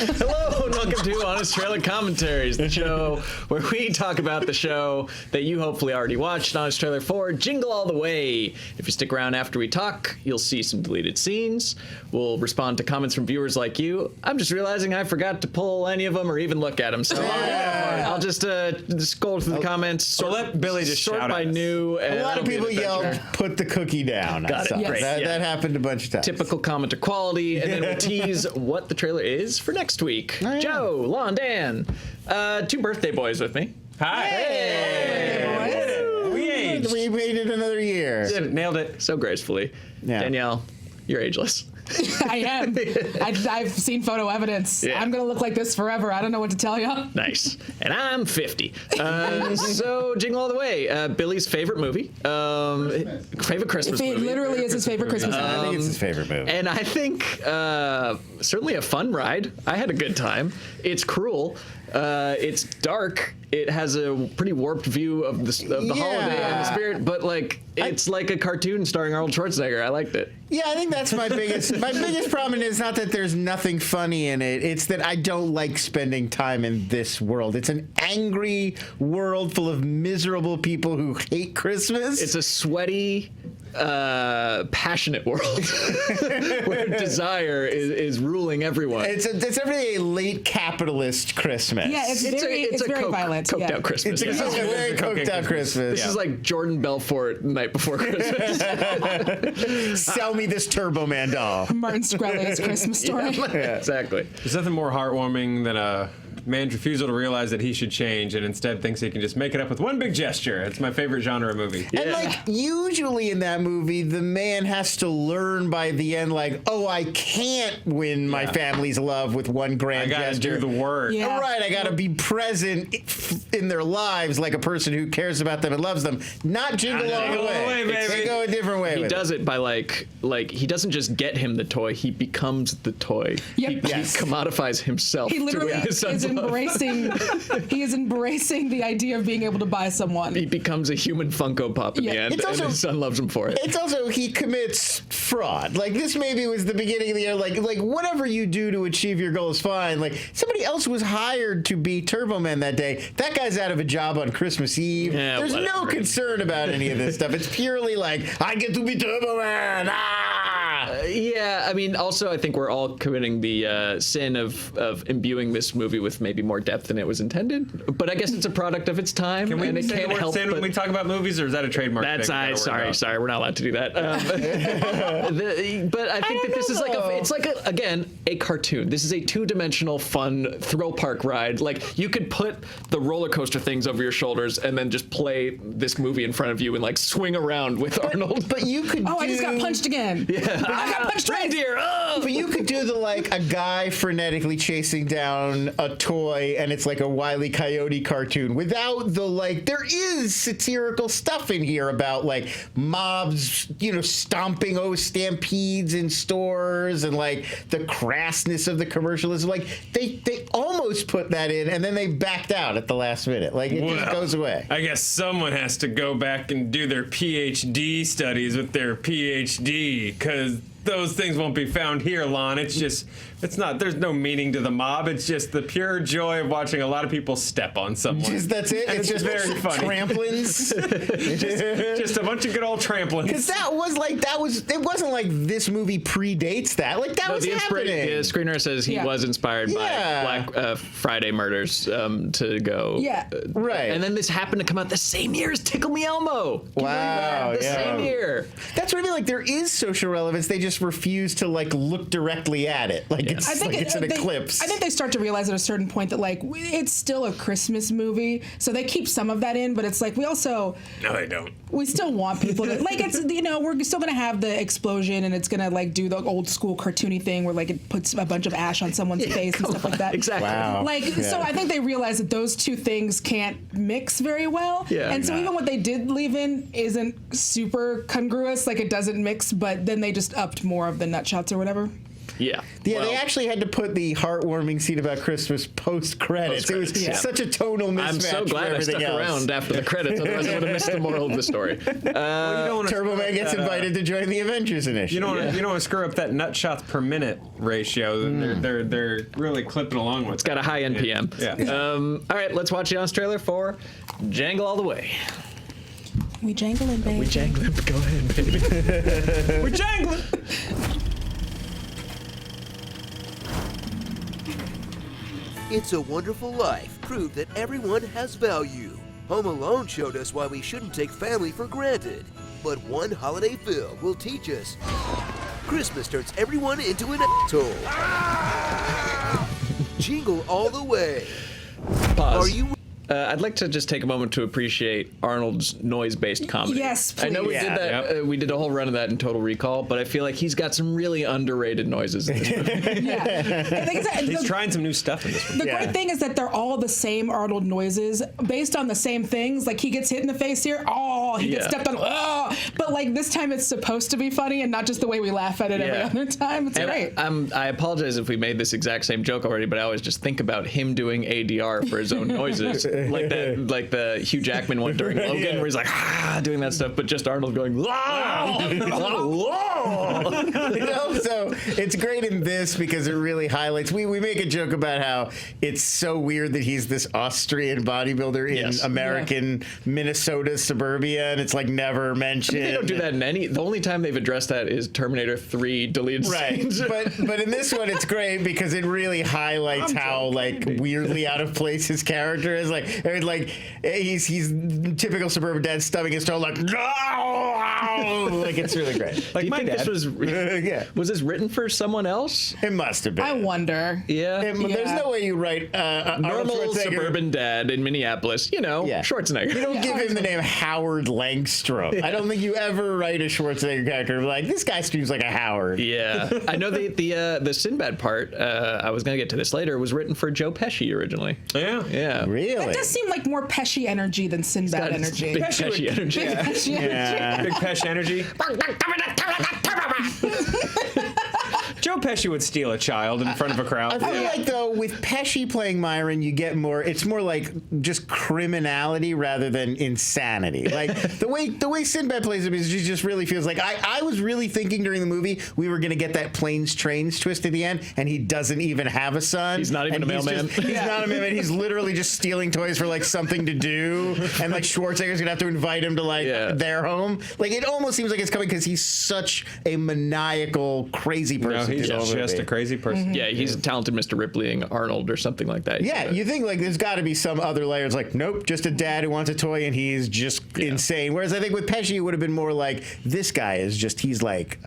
Hello and welcome to Honest Trailer Commentaries, the show where we talk about the show that you hopefully already watched, Honest Trailer 4, Jingle All the Way. If you stick around after we talk, you'll see some deleted scenes. We'll respond to comments from viewers like you. I'm just realizing I forgot to pull any of them or even look at them, so I'll just scroll through the comments. Let Billy just sort shout by at us. new. A lot of people yelled, "Put the cookie down." Got it. Yes. Great. That happened a bunch of times. Typical commenter quality, and then we'll tease what the trailer is for next week. Oh, yeah. Joe, Lon, Dan, two birthday boys with me. Hi. Hey. We aged. We made it another year. Nailed it. So gracefully. Yeah. Danielle, you're ageless. I am. I've seen photo evidence. Yeah. I'm going to look like this forever. I don't know what to tell you. Nice. And I'm 50. So, Jingle All the Way. Billy's favorite movie. Favorite Christmas It movie. literally is his favorite Christmas movie. I think it's his favorite movie. And I think certainly a fun ride. I had a good time. It's cruel. It's dark. It has a pretty warped view of the holiday and the spirit, but it's like a cartoon starring Arnold Schwarzenegger. I liked it. Yeah, I think that's my biggest problem is not that there's nothing funny in it. It's that I don't like spending time in this world. It's an angry world full of miserable people who hate Christmas. It's a sweaty, passionate world where desire is ruling everyone. It's definitely a late capitalist Christmas. Yeah, it's a very violent. Coked Yeah. out Christmas. It's a very coked out Christmas. This is like Jordan Belfort night before Christmas. Sell me this Turbo Man doll. Martin Shkreli's Christmas story. Yeah, exactly. There's nothing more heartwarming than a man's refusal to realize that he should change and instead thinks he can just make it up with one big gesture. It's my favorite genre of movie. And usually in that movie, the man has to learn by the end, oh, I can't win my family's love with one grand gesture. I gotta do the work. Yeah. All right, I gotta be present in their lives like a person who cares about them and loves them. Not jingle all the way. They go a different way. He with does it by he doesn't just get him the toy; he becomes the toy. Yep. He commodifies himself. He literally to win his son's love. he is embracing the idea of being able to buy someone. He becomes a human Funko Pop in the end, It's also- and his son loves him for it. It's also he commits fraud. This maybe was the beginning of the year. Whatever you do to achieve your goal is fine. Somebody else was hired to be Turbo Man that day. That guy's out of a job on Christmas Eve. Yeah, There's no whatever. concern about any of this stuff. It's purely I get to be Turbo Man. Yeah, I mean, also I think we're all committing the sin of imbuing this movie with maybe more depth than it was intended. But I guess it's a product of its time, Can we and it say the can't word help sin but when we talk about movies, or is that a trademark? That's thing? sorry, we're not allowed to do that. But I think that this is again a cartoon. This is a two-dimensional, fun thrill park ride. You could put the roller coaster things over your shoulders and then just play this movie in front of you and swing around with Arnold. But you could. I just got punched again. Yeah, I got punched twice. reindeer. Oh! But you could do a guy frenetically chasing down a toy, and it's a Wile E. Coyote cartoon without the there is satirical stuff in here about mobs, stomping stampedes in stores and the crassness of the commercialism. They almost put that in, and then they backed out at the last minute. It just goes away. I guess someone has to go back and do their PhD studies with their PhD, because those things won't be found here, Lon. There's no meaning to the mob. It's just the pure joy of watching a lot of people step on someone. That's it. It's just very funny. Tramplins. just a bunch of good old tramplins. Because it wasn't this movie predates that. That was happening. The screener says he was inspired by Black Friday murders to go. Yeah. Right. And then this happened to come out the same year as Tickle Me Elmo. Wow. The same year. That's what I mean. There is social relevance. They just refuse to look directly at it. It's an eclipse. I think they start to realize at a certain point that it's still a Christmas movie, so they keep some of that in. But it's we also No, they don't. we still want people to it's we're still gonna have the explosion, and it's gonna do the old school cartoony thing where it puts a bunch of ash on someone's face and stuff like that. Exactly. Wow. So I think they realize that those two things can't mix very well. Yeah. And so even what they did leave in isn't super congruous, it doesn't mix, but then they just upped more of the nut shots or whatever. Yeah. Yeah, Well, they actually had to put the heartwarming scene about Christmas post-credits. It was Post-credits, such a tonal mismatch. I'm so glad from I stuck everything else. around after the credits, otherwise I would have missed the moral of the story. Turbo Man gets invited to join the Avengers initiative. You don't want to screw up that nut shots per minute ratio. They're really clipping along with. It's got a high NPM. Yeah. All right, let's watch the Honest trailer for Jangle All the Way. We jangling, baby. We jangling. Go ahead, baby. We're jangling. It's a Wonderful Life proved that everyone has value. Home Alone showed us why we shouldn't take family for granted. But one holiday film will teach us Christmas turns everyone into an asshole. Jingle All the Way. Pause. Are you... I'd like to just take a moment to appreciate Arnold's noise-based comedy. Yes, I know we please. did that. Yep. We did a whole run of that in Total Recall, but I feel like he's got some really underrated noises in this movie. Yeah. I think He's trying some new stuff in this one. The Yeah. great thing is that they're all the same Arnold noises based on the same things. Like he gets hit in the face here, oh, he gets Yeah. stepped on, oh. But like this time it's supposed to be funny and not just the way we laugh at it every Yeah. other time. It's And great. I apologize if we made this exact same joke already, but I always just think about him doing ADR for his own noises, like the Hugh Jackman one during Logan, where he's like doing that stuff, but just Arnold going "Whoa!" You know, so it's great in this because it really highlights. We make a joke about how it's so weird that he's this Austrian bodybuilder in Yes. American Minnesota suburbia, and it's like never mentioned. They don't do that in any. The only time they've addressed that is Terminator 3 deleted Right, scenes. but in this one it's great because it really highlights how like weirdly out of place his character is. Like he's typical suburban dad stubbing his toe like no, like it's really great. Do you think this was Yeah. was this written for someone else? It must have been. I wonder. Yeah. There's no way you write Arnold Normal Schwarzenegger. suburban dad in Minneapolis, Schwarzenegger. You don't give him the name Howard Langstrom. I don't think you ever write a Schwarzenegger character like this guy screams like a Howard. Yeah, I know the Sinbad part. I was gonna get to this later. Was written for Joe Pesci originally. Yeah. Yeah, Really? That does seem like more Pesci energy than Sinbad energy. Big Pesci energy. Big Pesci energy. Yeah. Big Pesh energy. Joe Pesci would steal a child in front of a I crowd. feel like though with Pesci playing Myron, you get more. It's more like just criminality rather than insanity. Like the way Sinbad plays him is just really feels like I was really thinking during the movie we were gonna get that planes trains twist at the end, and he doesn't even have a son. He's not even and a mailman. He's not a mailman. He's literally just stealing toys for like something to do, and like Schwarzenegger's gonna have to invite him to like their home. Like it almost seems like it's coming because he's such a maniacal, crazy person. No, he's through the whole just movie. a crazy person. Yeah, he's a talented Mr. Ripleying Arnold or something like that. Yeah, you think like there's got to be some other layers. Like, nope, just a dad who wants a toy and he's just insane. Whereas I think with Pesci, it would have been more like this guy is just he's like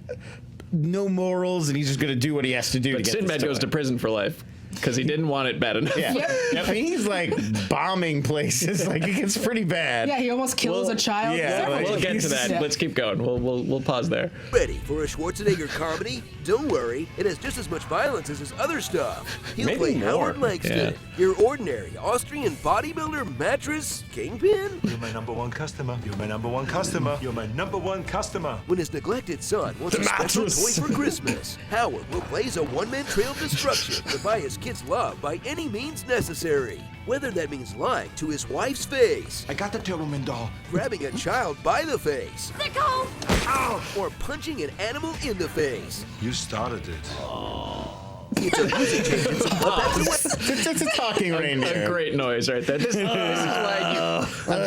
no morals and he's just gonna do what he has to do. But to get Sinbad this goes toy. to prison for life because he didn't want it bad enough. Yeah. Yep. I mean, he's like bombing places. Like it gets pretty bad. Yeah, he almost kills a child. yeah, several like, We'll get to times. that. Yeah. Let's keep going. We'll pause there. Ready for a Schwarzenegger comedy? Don't worry, it has just as much violence as his other stuff. He'll Maybe play more. Howard Langston, your ordinary Austrian bodybuilder mattress kingpin. You're my number one customer. You're my number one customer. You're my number one customer. When his neglected son wants a special toy for Christmas, Howard will blaze a one-man trail of destruction to buy his kids love by any means necessary. Whether that means lying to his wife's face, I got the Turboman doll. grabbing a child by the face, or punching an animal in the face. You started it. It's a music change, but that's the way. It's a talking A reindeer. great noise right there. This is why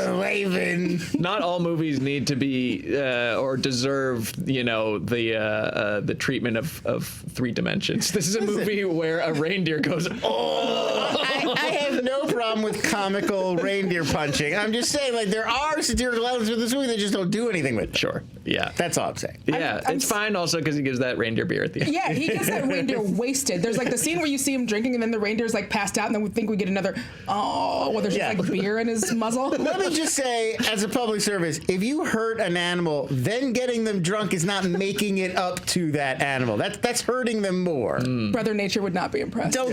Raven. not all movies need to be or deserve, the treatment of 3 dimensions. This is a movie where a reindeer goes, oh. I have no problem with comical reindeer punching. I'm just saying, like, there are satirical elements with this movie that just don't do anything with it. Sure. Yeah. That's all I'm saying. Yeah, I'm it's fine also because he gives that reindeer beer at the end. Yeah, he gets that reindeer wasted. There's like the scene where you see him drinking and then the reindeer's like passed out and then we think we get another, well, there's Yeah. just like beer in his muzzle. Let me just say, as a public service, if you hurt an animal, then getting them drunk is not making it up to that animal. That's hurting them more. Brother Nature would not be impressed. Don't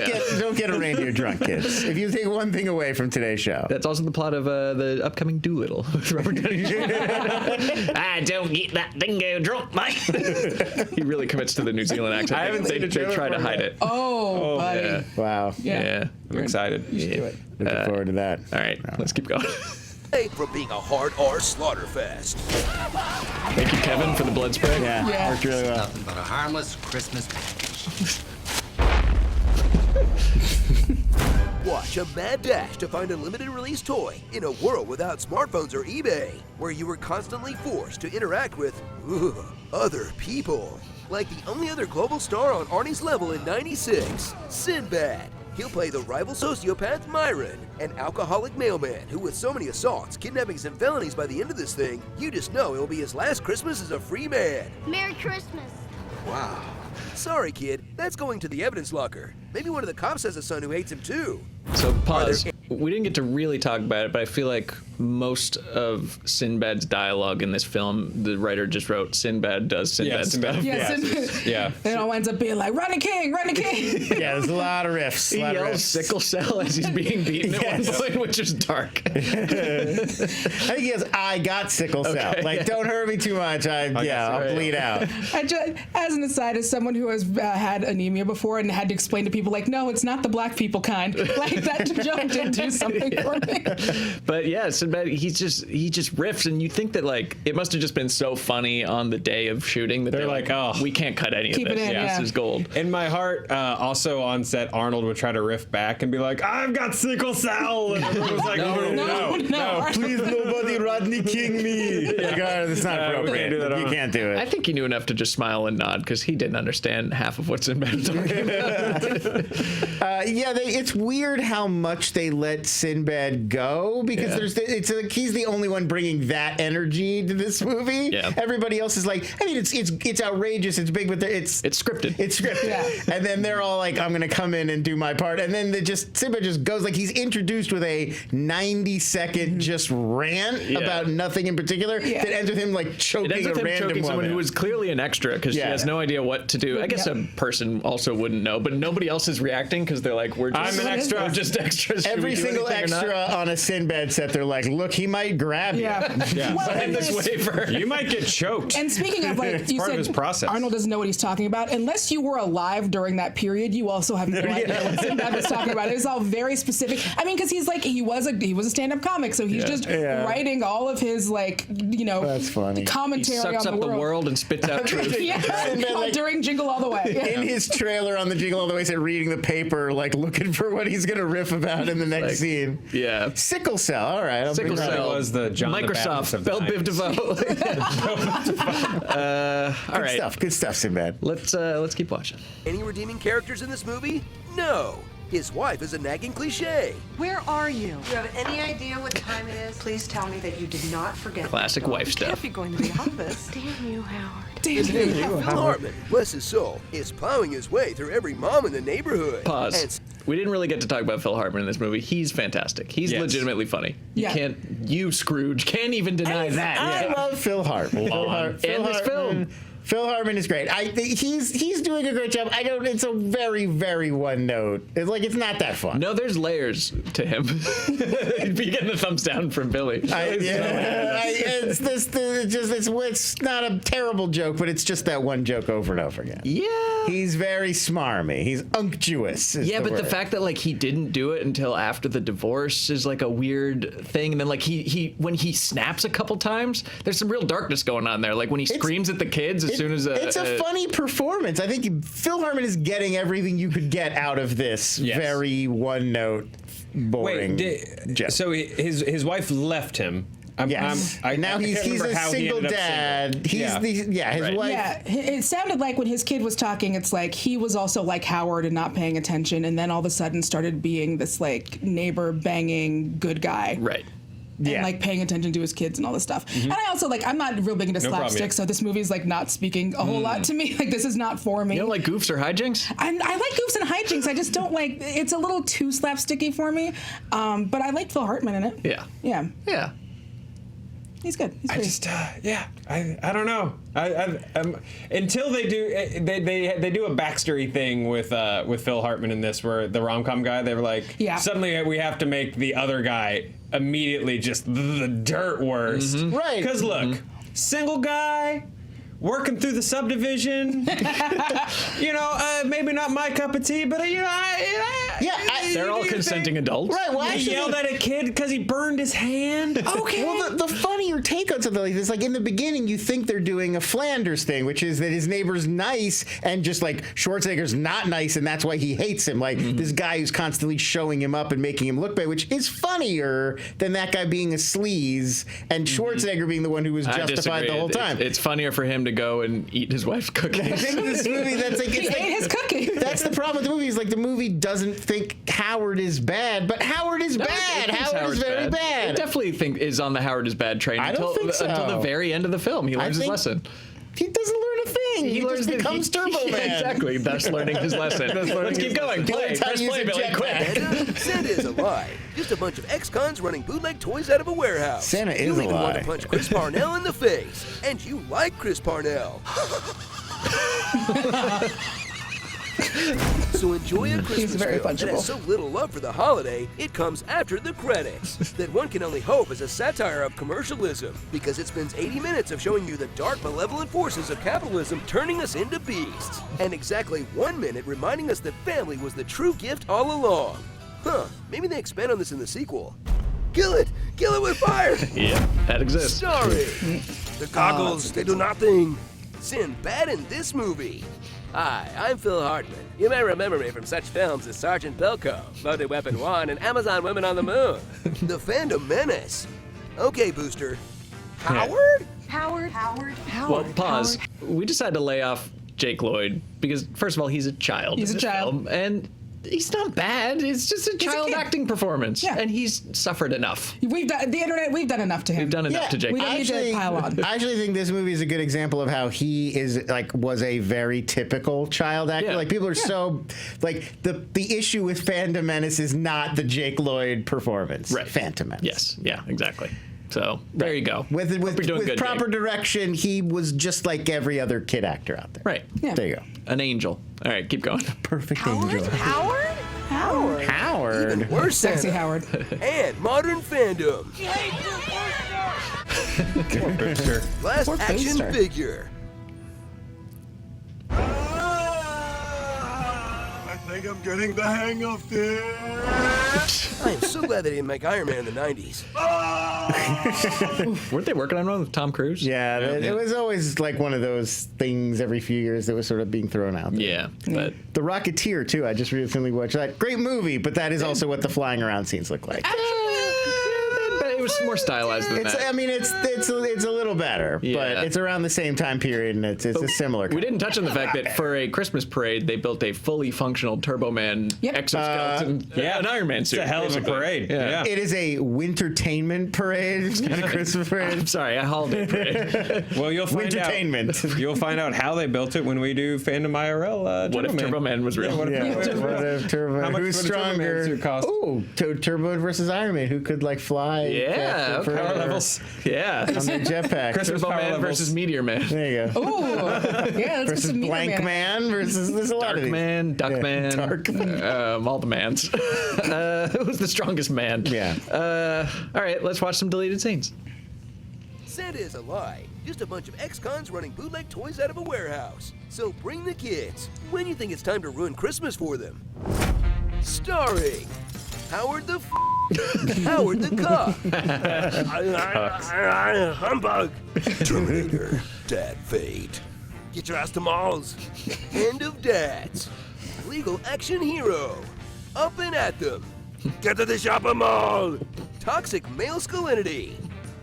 get a reindeer drunk, kid. If you take one thing away from today's show. That's also the plot of the upcoming Doolittle with Robert Downey Jr. I don't get that dingo drunk, mate. He really commits to the New Zealand accent. I haven't seen They the trailer try to for hide it. it. Oh, buddy. Yeah. Wow. Yeah. I'm excited. Looking forward to that. All right, let's keep going. From being a hard R slaughterfest. Thank you, Kevin, for the blood spray. Yeah, worked really well. Nothing but a harmless Christmas package. Watch a mad dash to find a limited release toy in a world without smartphones or eBay, where you were constantly forced to interact with other people. Like the only other global star on Arnie's level in '96, Sinbad. He'll play the rival sociopath Myron, an alcoholic mailman who, with so many assaults, kidnappings, and felonies by the end of this thing, you just know it'll be his last Christmas as a free man. Merry Christmas. Wow. Sorry, kid. That's going to the evidence locker. Maybe one of the cops has a son who hates him, too. So pause. We didn't get to really talk about it, but I feel like most of Sinbad's dialogue in this film, the writer just wrote, Sinbad does Sinbad Sinbad. stuff. Yeah, Yeah. it all ends up being like, run a king, run a king. Yeah, there's a lot of riffs. He yells sickle cell as he's being beaten at one point, which is dark. I think he goes, I got sickle cell. Okay, Like, yeah. don't hurt me too much. I'll right. bleed out. As an aside, as someone who has had anemia before and had to explain to people, like, no, it's not the black people kind. Like, that joke did do something for me. But yeah, Sinbad, he just riffs, and you think that like it must have just been so funny on the day of shooting that they're like, oh, we can't cut any Keep of it this. in, yeah. This is gold. In my heart, also on set, Arnold would try to riff back and be like, I've got sickle cell. And everyone was like, no. Please, nobody Rodney King me. Like, that's not appropriate. do that You on- can't do it. I think he knew enough to just smile and nod because he didn't understand half of what Sinbad was talking about. It's weird how much they let Sinbad go because he's the only one bringing that energy to this movie. Yeah. Everybody else is like, I mean, it's outrageous, it's big, but it's scripted. It's scripted. Yeah. And then they're all like, I'm gonna come in and do my part, and then Sinbad just goes like he's introduced with a 90-second just rant about nothing in particular that ends with him like It choking ends a with him random choking someone woman. who was clearly an extra because she has no idea what to do. I guess a person also wouldn't know, but nobody else is reacting because they're like, we're just, I'm an extra. We're just extras. Should Every we do single anything or not? extra on a Sinbad set, they're like, look, he might grab you. Yeah. Well, Sign and this waiver. You might get choked. And speaking of, like, you part of said his process. Arnold doesn't know what he's talking about. Unless you were alive during that period, you also have no idea what Sinbad was talking about. It was all very specific. I mean, because he's like, he was a stand-up comic, so he's just writing all of his, like, That's funny. He commentary sucks on up the world and spits out truth. Yeah, Sinbad, like, during Jingle All the Way. in his trailer on the Jingle All the Way, said reading the paper, like looking for what he's gonna riff about in the next scene. Yeah. Sickle cell. All right. I'll Sickle bring that cell up. was the John the Baptist Microsoft. of the Bell Biv 90s. DeVoe. All right. Good stuff, Sinbad. Let's keep watching. Any redeeming characters in this movie? No. His wife is a nagging cliche. Where are you? Do you have any idea what time it is? Please tell me that you did not forget. Classic wife You stuff. can't be going to the office. Damn you, Howard. Phil Hartman, bless his soul, is plowing his way through every mom in the neighborhood. Pause. And We didn't really get to talk about Phil Hartman in this movie. He's fantastic. He's legitimately funny. You Scrooge can't even deny that. I love Phil Hartman. And this film. Phil Hartman is great. I think he's doing a great job. It's a very, very one note. It's like it's not that fun. No, there's layers to him. You're getting the thumbs down from Billy. It's not a terrible joke, but it's just that one joke over and over again. Yeah. He's very smarmy. He's unctuous. Yeah, but the fact that like he didn't do it until after the divorce is like a weird thing. And then like he when he snaps a couple times, there's some real darkness going on there. Like when he screams at the kids as soon as it's a funny performance. I think Phil Hartman is getting everything you could get out of this very one note, boring. joke. So his wife left him. Now he's a single dad. His wife. Yeah, it sounded like when his kid was talking, it's like he was also like Howard and not paying attention, and then all of a sudden started being this like neighbor banging good guy. Right. And like paying attention to his kids and all this stuff. And I also like, I'm not real big into slapstick, so this movie's like not speaking a whole lot to me. Like this is not for me. You don't like goofs or hijinks? I like goofs and hijinks. I just don't like, it's a little too slapsticky for me. But I like Phil Hartman in it. Yeah. Yeah. Yeah. He's good. He's I great. just, I don't know. Until they do, they do a backstory thing with Phil Hartman in this, where the rom-com guy, they were like, suddenly we have to make the other guy immediately just the dirt worst. Mm-hmm. Right. Because look, single guy, working through the subdivision, maybe not my cup of tea, but they're all consenting adults. Right. Well, he yelled at a kid because he burned his hand. Okay. Well, the funnier take on something like this, like in the beginning, you think they're doing a Flanders thing, which is that his neighbor's nice and just like Schwarzenegger's not nice, and that's why he hates him. Like this guy who's constantly showing him up and making him look bad, which is funnier than that guy being a sleaze and Schwarzenegger being the one who was justified the whole time. It's funnier for him to go and eat his wife's cookies. I think this movie, that's like, He ate his cookie. That's the problem with the movie. Is like the movie doesn't think Howard is bad, but Howard is bad. Howard is very bad. I definitely think is on the Howard is bad train I don't think so. until the very end of the film. He learns his lesson. He doesn't learn a thing. He just becomes Turbo Man. Exactly. That's learning his lesson. Let's keep going. Play. Press play, Billy. Quick. Santa is a lie. Just a bunch of ex-cons running bootleg toys out of a warehouse. Santa is you a even want lie. to punch Chris Parnell in the face. And you like Chris Parnell. So enjoy a Christmas very film that has so little love for the holiday, it comes after the credits. That one can only hope is a satire of commercialism, because it spends 80 minutes of showing you the dark, malevolent forces of capitalism turning us into beasts, and exactly 1 minute reminding us that family was the true gift all along. Huh, maybe they expand on this in the sequel. Kill it! Kill it with fire! Yeah, that exists. Starring the goggles, they do nothing. Sinbad in this movie. Hi, I'm Phil Hartman. You may remember me from such films as Sergeant Bilko, Loaded Weapon 1, and Amazon Women on the Moon. The Fandom Menace. Okay, Booster. Howard? Howard. Well, pause. We decided to lay off Jake Lloyd because, first of all, he's a child. He's in a this child. film, and he's not bad. It's just a child kid. acting performance. Yeah. And he's suffered enough. We've done the internet. We've done enough to him. We've done enough to Jake. We don't need to pile on. I actually think this movie is a good example of how he was a very typical child actor. Yeah. Like people are so like the issue with Phantom Menace is not the Jake Lloyd performance. Right. Phantom Menace. Yes. Yeah, exactly. So there you go. With Hope you're doing good, proper Jake. direction, he was just like every other kid actor out there. Right. Yeah. There you go. An angel. All right, keep going. Perfect angel. Howard? Howard. Even worse, Sexy Santa. Howard. And Modern Fandom. Last Poor action Booster. figure. I think I'm getting the hang of this. I am so glad they didn't make Iron Man in the 90s. Weren't they working on one with Tom Cruise? Yeah, it was always like one of those things every few years that was sort of being thrown out there. Yeah, but The Rocketeer, too. I just recently watched that. Great movie, but that is also what the flying around scenes look like. but it was more stylized than that. I mean, it's a little better, Yeah. but it's around the same time period, and it's a similar. We didn't touch on the fact that for a Christmas parade, they built a fully functional Turbo Man exoskeleton, an Iron Man suit. It's a hell of a basically. parade. Yeah. It is a wintertainment parade. It's not a Christmas parade. I'm sorry, a holiday parade. Well, you'll find out. Wintertainment. You'll find out how they built it when we do Fandom IRL. What if Turbo Man was real? Yeah, what if What if Turbo? How much Who's would a Turbo Man stronger? suit cost? Ooh, Turbo versus Iron Man. Who could like fly? Yeah, faster okay. Power forever levels. Yeah. on their jetpack. Christmas Turbo power Man levels. versus Meteor Man. There you go. Ooh. Yeah, let's get Versus some Meteor Blank Man versus there's a lot Dark of these. Man, Duck Yeah, Man, Dark Man. all the mans. Who's the strongest man? Yeah. All right, let's watch some deleted scenes. Santa is a lie. Just a bunch of ex-cons running bootleg toys out of a warehouse. So bring the kids when you think it's time to ruin Christmas for them. Starring Howard the Howard the Cop. Humbug. Terminator. Dad Fate. Get your ass to Malls. End of Dads. Legal action hero. Up and at them. Get to the shopping mall. Toxic masculinity.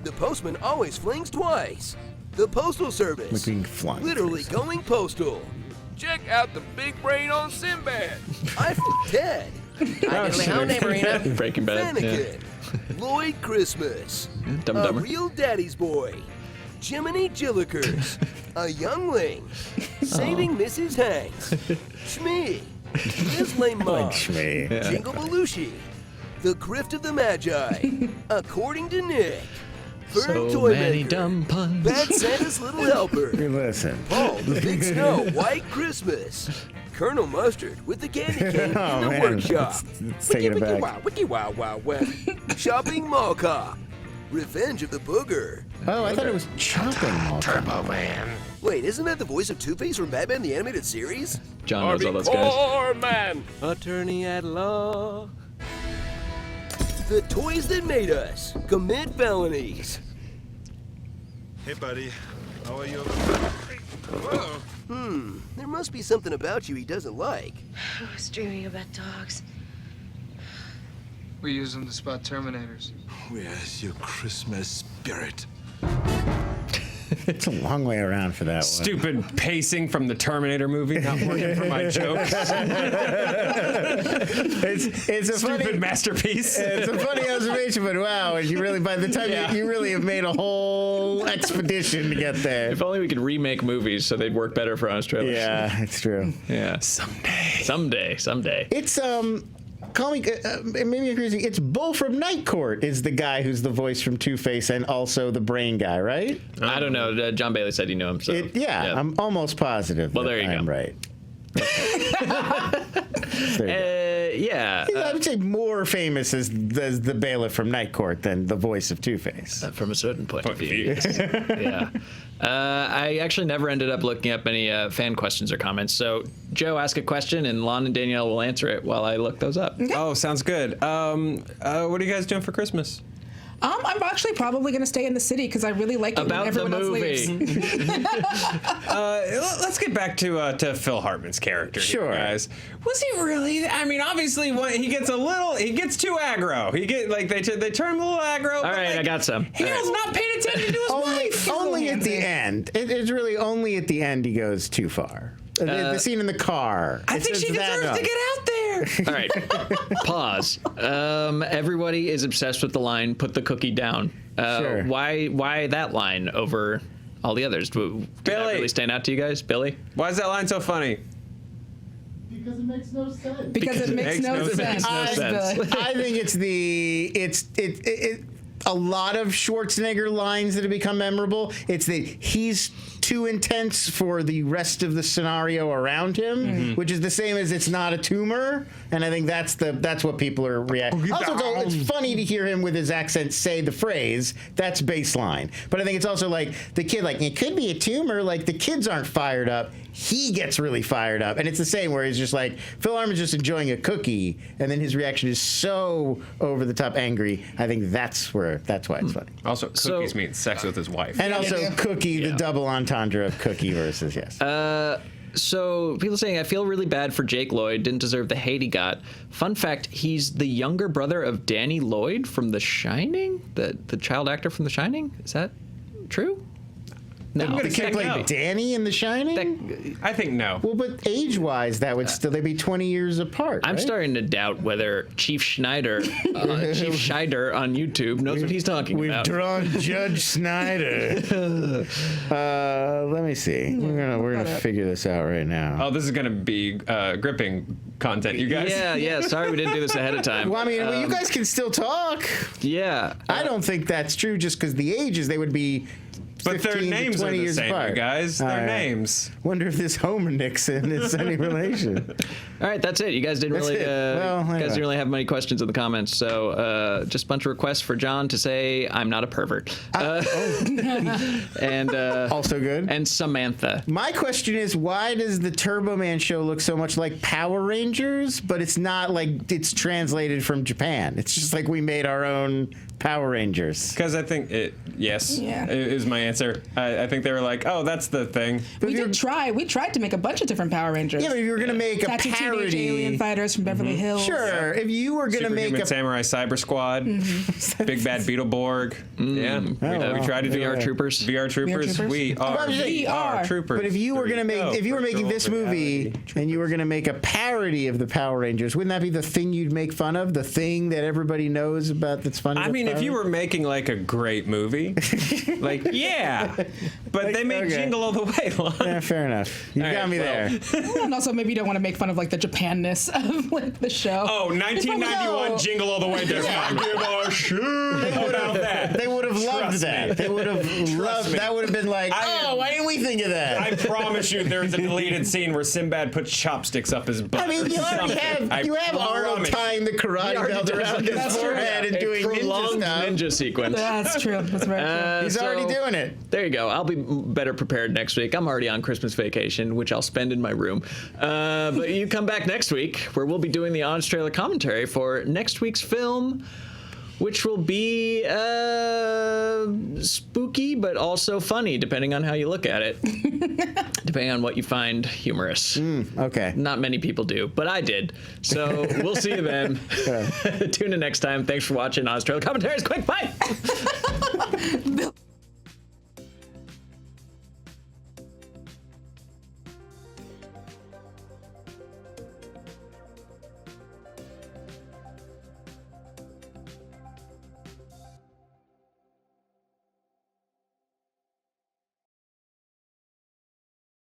The postman always flings twice. The Postal Service. Being flung. Literally going postal. Check out the big brain on Sinbad. I Ted. Breaking Bad. Mannequin. Lloyd Christmas. Dumb A Dumber. real daddy's boy. Jiminy Jillikers. A youngling. Saving Mrs. Hanks. Shmee. Liz Lame Mom. Shmee. Jingle Belushi. The Grift of the Magi. According to Nick. Fern So many dumb puns. Bad Santa's Little Helper. Listen. Paul, the Big Snow, White Christmas. Colonel Mustard with the candy cane in the man. workshop. Let's take it back. Wow, wiki wow wow west. Shopping Mall Cop. Revenge of the Booger. Oh, I thought it was chopping. Turbo Man. Wait, isn't that the voice of Two-Face from Batman the Animated Series? John knows all those guys. Man. Attorney at law. The Toys That Made Us. Commit felonies. Hey, buddy. How are you? Whoa. There must be something about you he doesn't like. I was dreaming about dogs. We use them to spot Terminators. Where's your Christmas spirit? It's a long way around for that one. Stupid pacing from the Terminator movie, not working for my jokes. It's a Stupid funny masterpiece. It's a funny observation, but wow, you really by the time you really have made a whole expedition to get there. If only we could remake movies so they'd work better for Honest Trailers. Yeah, it's true. Yeah. Someday. It's call me maybe I'm crazy. It's Bull from Night Court is the guy who's the voice from Two-Face and also the brain guy, right? I don't know. John Bailey said you knew him. So Yeah, I'm almost positive. Well, there you I'm go. right. Yeah. I would say more famous as the bailiff from Night Court than the voice of Two-Face. From a certain point of view. Yeah. I actually never ended up looking up any fan questions or comments. So, Joe, ask a question, and Lon and Danielle will answer it while I look those up. Oh, sounds good. What are you guys doing for Christmas? I'm actually probably going to stay in the city because I really like it About when everyone the else movie. leaves. Let's get back to Phil Hartman's character Sure. here, guys. Was he really? I mean, obviously, when he gets too aggro. They turn him a little aggro. All right, I got some. He was not paying attention to his wife. Only at the end. It's really only at the end he goes too far. The scene in the car. I think she deserves to get out there. All right, pause. Everybody is obsessed with the line, put the cookie down. Sure. Why that line over all the others? Did that really stand out to you guys? Billy? Why is that line so funny? Because it makes no sense. Because it makes no sense. I think it's a lot of Schwarzenegger lines that have become memorable. It's that he's too intense for the rest of the scenario around him, which is the same as it's not a tumor. And I think that's what people are reacting. Also, it's funny to hear him with his accent say the phrase. That's baseline. But I think it's also like the kid, like it could be a tumor. Like the kids aren't fired up. He gets really fired up, and it's the same where he's just like Phil Hartman's just enjoying a cookie, and then his reaction is so over the top angry. I think that's why it's funny. Also, cookies mean sex with his wife. And also cookie, the double entendre of cookie versus yes. So people saying I feel really bad for Jake Lloyd, didn't deserve the hate he got. Fun fact, he's the younger brother of Danny Lloyd from The Shining, the child actor from The Shining. Is that true? No, I'm going to kick like Danny in The Shining. I think no. Well, but age-wise, that would still they'd be 20 years apart. I'm right? starting to doubt whether Chief Schneider on YouTube knows what he's talking about. We've drawn Judge Snyder. Let me see. We're gonna figure this out right now. Oh, this is gonna be gripping content, you guys. Yeah. Sorry we didn't do this ahead of time. Well, I mean, you guys can still talk. Yeah. I don't think that's true. Just because the ages, they would be. But their names are 20 the years same, apart. you guys. Their right. names. Wonder if this Homer Nixon is any relation. All right, that's it. You guys didn't really, didn't really have many questions in the comments, so just a bunch of requests for John to say I'm not a pervert, and also good. And Samantha. My question is, why does the Turbo Man show look so much like Power Rangers, but it's not like it's translated from Japan? It's just like we made our own Power Rangers. Because I think is my answer. I think they were like, oh, that's the thing. We did try. We tried to make a bunch of different Power Rangers. Yeah, but if you were going to make a Tattoo parody, Teenage Alien Fighters from Beverly Hills. Sure, if you were going to make Superhuman a Samurai Cyber Squad, Big Bad Beetleborg. Yeah, we tried to do VR Troopers. VR Troopers. We are Troopers. But if you were going to make, if you were making this movie and you were going to make a parody of the Power Rangers, wouldn't that be the thing you'd make fun of? The thing that everybody knows about that's funny? I mean, if you were making like a great movie, like but they made Jingle All the Way. Yeah, fair enough. You got me there. And also, maybe you don't want to make fun of like the Japanness of like the show. Oh, 1991 Jingle All the Way does not give a shit about that. They would have loved Trust that. me. They would have loved. me. That would have been like, oh, why didn't we think of that? I promise you, there's a deleted scene where Sinbad puts chopsticks up his butt. I mean, you already have Arnold tying the karate belt around his forehead and doing prolonged ninja sequence. That's true. That's very true. He's already doing it. There you go. I'll be better prepared next week. I'm already on Christmas vacation, which I'll spend in my room. But you come back next week, where we'll be doing the Honest Trailer commentary for next week's film, which will be spooky but also funny, depending on how you look at it. Depending on what you find humorous. Okay. Not many people do, but I did. So we'll see you then. Tune in next time. Thanks for watching Honest Trailer Commentaries. Quick, bye!